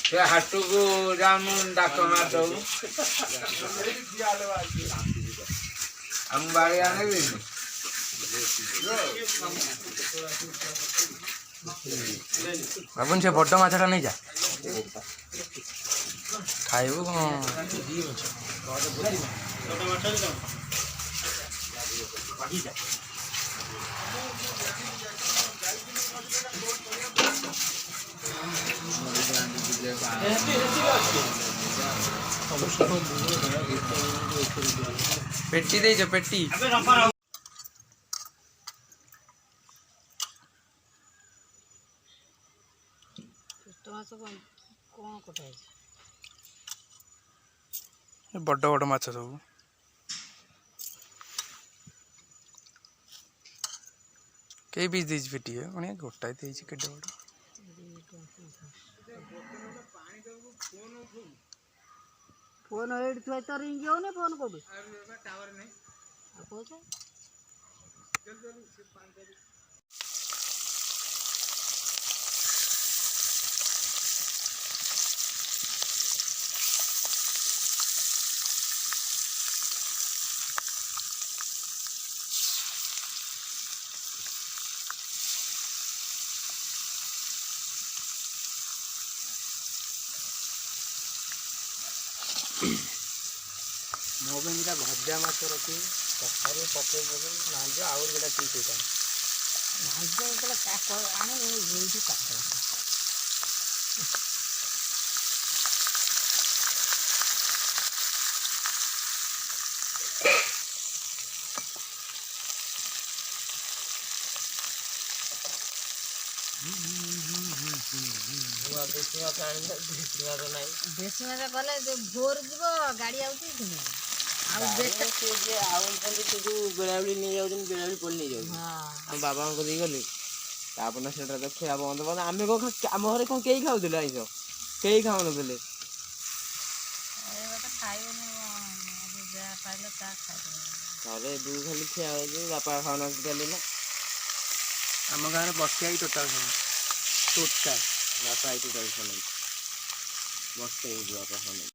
ସେ ହାଟକୁ ଯାଉନୁ ଡାକ ମାରିଦବୁ ଆମ ବାଡ଼ି ଆଣିବି ବାବୁନି ସେ ବଡ଼ ମାଛଟା ନେଇଯା ଖାଇବୁ କ'ଣ पेटी देच पेटी बड़ बड़ माछ सब कई पीस देच पेटी है गोटाए देच के बड़ फोन थुआ तो रिंग होने फोन को टावर नहीं मो भजा माछ रखी कखारू पके नांज आउ गोटा पीस होता देशी माछ गले भोर जीव गाड़ी आउची बेलाबी नहीं जाऊँ बेलाबी पड़ी नहीं जाऊँ हम बाबा को दी गली तापर से खिया बंद बंद आम आम घर कौन कई खाऊ आइस कई खाऊ ना दू खाली खिया बापा खाऊना ना आम गाँव बसिया टोटाल टोटाल बापा टोटाल खाना बस बापा खाना